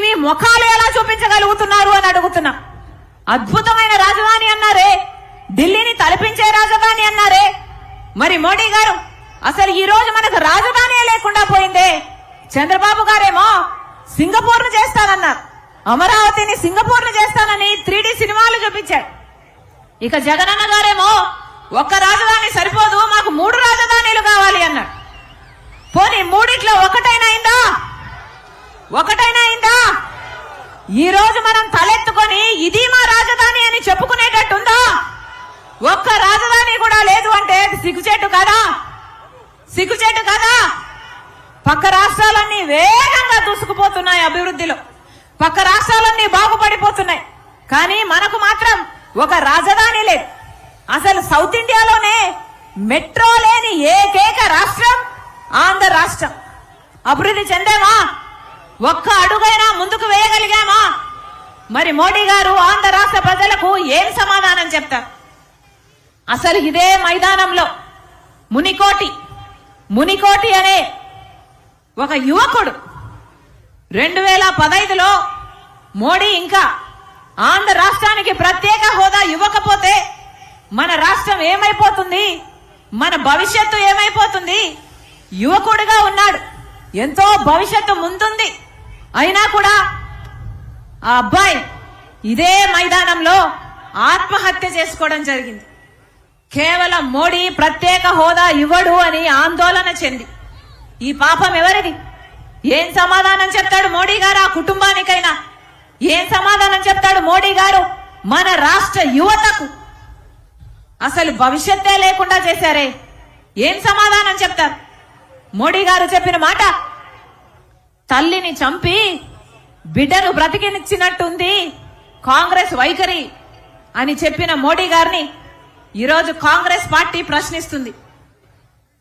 మీ ముఖాలు ఎలా చూపించగలుగుతున్నారు అని అడుగుతున్నా. అద్భుతమైన రాజధాని అన్నారే, ఢిల్లీని తలపించే రాజధాని అన్నారే. మరి మోడీ గారు అసలు ఈ రోజు మనకు రాజధాని లేకుండా పోయిందే. చంద్రబాబు గారేమో సింగపూర్ ను చేస్తానన్నారు, అమరావతిని సింగపూర్ ను చేస్తానని 3D సినిమాలు చూపించాడు. ఇక జగనన్న గారేమో ఒక్క రాజధాని సరిపోదు, మాకు 3 రాజధానులు కావాలి అన్నాడు. పోనీ మూడిట్లో ఒకటైనా అయిందా? ఈ రోజు మనం తలెత్తుకొని ఇది మా రాజధాని అని చెప్పుకునేటట్టుందా? ఒక్క రాజధాని కూడా లేదు అంటే సిగ్గుచేటు కదా? పక్క రాష్ట్రాలన్నీ వేగంగా దూసుకుపోతున్నాయి అభివృద్ధిలో, పక్క రాష్ట్రాలన్నీ బాగుపడిపోతున్నాయి. కానీ మనకు మాత్రం ఒక రాజధాని లేదు. అసలు సౌత్ ఇండియాలోనే మెట్రో లేని ఏకైక రాష్ట్రం ఆంధ్ర రాష్ట్రం. అభివృద్ధి చెందామా? ఒక్క అడుగైనా ముందుకు వేయగలిగామా? మరి మోడీ గారు ఆంధ్ర రాష్ట్ర ప్రజలకు ఏం సమాధానం చెప్తారు? అసలు ఇదే మైదానంలో మునికోటి అనే ఒక యువకుడు 2015లో మోడీ ఇంకా ఆంధ్ర రాష్ట్రానికి ప్రత్యేక హోదా ఇవ్వకపోతే మన రాష్ట్రం ఏమైపోతుంది, మన భవిష్యత్తు ఏమైపోతుంది? యువకుడిగా ఉన్నాడు, ఎంతో భవిష్యత్తు ముందుంది. అయినా కూడా ఆ అబ్బాయి ఇదే మైదానంలో ఆత్మహత్య చేసుకోవడం జరిగింది. కేవలం మోడీ ప్రత్యేక హోదా ఇవ్వడు అని ఆందోళన చెంది. ఈ పాపం ఎవరిది? ఏం సమాధానం చెప్తాడు మోడీ గారు ఆ కుటుంబానికైనా? ఏం సమాధానం చెప్తాడు మోడీ గారు మన రాష్ట్ర యువతకు? అసలు భవిష్యత్తే లేకుండా చేశారే, ఏం సమాధానం చెప్తారు? మోడీ గారు చెప్పిన మాట, తల్లిని చంపి బిడ్డను బ్రతికినిచ్చినట్టుంది కాంగ్రెస్ వైఖరి అని చెప్పిన మోడీ గారిని ఈరోజు కాంగ్రెస్ పార్టీ ప్రశ్నిస్తుంది.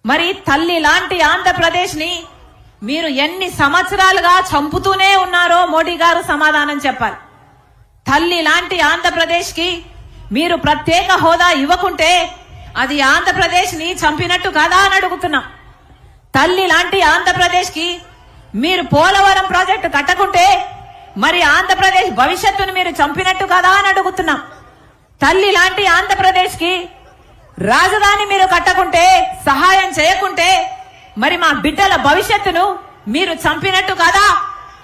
మరి తల్లి లాంటి ఆంధ్రప్రదేశ్ ని మీరు ఎన్ని సంవత్సరాలుగా చంపుతూనే ఉన్నారో మోడీ గారు సమాధానం చెప్పాలి. తల్లి లాంటి ఆంధ్రప్రదేశ్ కి మీరు ప్రత్యేక హోదా ఇవ్వకుంటే అది ఆంధ్రప్రదేశ్ ని చంపినట్టు కాదా అని అడుగుతున్నాం. తల్లి లాంటి ఆంధ్రప్రదేశ్ కి మీరు పోలవరం ప్రాజెక్టు కట్టకుంటే మరి ఆంధ్రప్రదేశ్ భవిష్యత్తును మీరు చంపినట్టు కాదా అని అడుగుతున్నాం. తల్లి లాంటి ఆంధ్రప్రదేశ్ కి రాజధాని మీరు కట్టకుంటే, సహాయం చేయకుంటే మరి మా బిడ్డల భవిష్యత్తును మీరు చంపినట్టు కాదా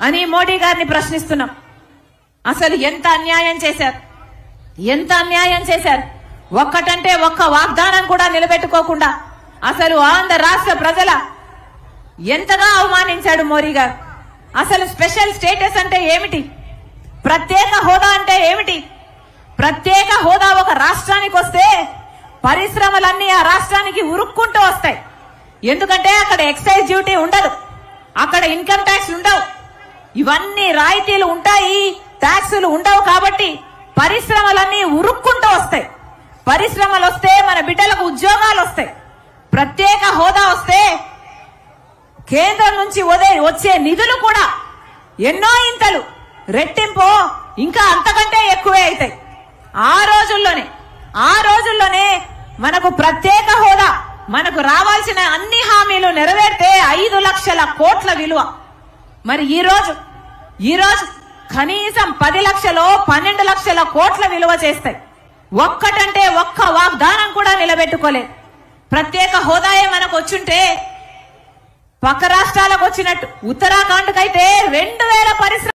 అని మోడీ గారిని ప్రశ్నిస్తున్నాం. అసలు ఎంత అన్యాయం చేశారు? ఒక్కటంటే ఒక్క వాగ్దానం కూడా నిలబెట్టుకోకుండా అసలు ఆంధ్ర రాష్ట్ర ప్రజల ఎంతగా అవమానించాడు మోడీ గారు. అసలు స్పెషల్ స్టేటస్ అంటే ఏమిటి? ప్రత్యేక హోదా అంటే ఏమిటి? ప్రత్యేక హోదా ఒక రాష్ట్రానికి వస్తే పరిశ్రమలన్నీ ఆ రాష్ట్రానికి ఉరుక్కుంటూ వస్తాయి. ఎందుకంటే అక్కడ ఎక్సైజ్ డ్యూటీ ఉండదు, అక్కడ ఇన్కమ్ ట్యాక్స్ ఉండవు, ఇవన్నీ రాయితీలు ఉంటాయి, ట్యాక్సులు ఉండవు. కాబట్టి పరిశ్రమలన్నీ ఉరుక్కుంటూ వస్తాయి. పరిశ్రమలు వస్తే మన బిడ్డలకు ఉద్యోగాలు వస్తాయి. ప్రత్యేక హోదా వస్తే కేంద్రం నుంచి వచ్చే నిధులు కూడా ఎన్నో ఇంతలు రెట్టింపు ఇంకా అంతకంటే ఎక్కువే అవుతాయి. ఆ రోజుల్లోనే మనకు ప్రత్యేక హోదా, మనకు రావాల్సిన అన్ని హామీలు నెరవేర్తే 5 లక్షల కోట్ల విలువ. మరి ఈ రోజు కనీసం 10 లక్షలో 12 లక్షల కోట్ల విలువ చేస్తాయి. ఒక్కటంటే ఒక్క వాగ్దానం కూడా నిలబెట్టుకోలేదు. ప్రత్యేక హోదాయే మనకు వచ్చుంటే పక్క రాష్ట్రాలకు వచ్చినట్టు ఉత్తరాఖండ్ కైతే 2000 పరిశ్రమ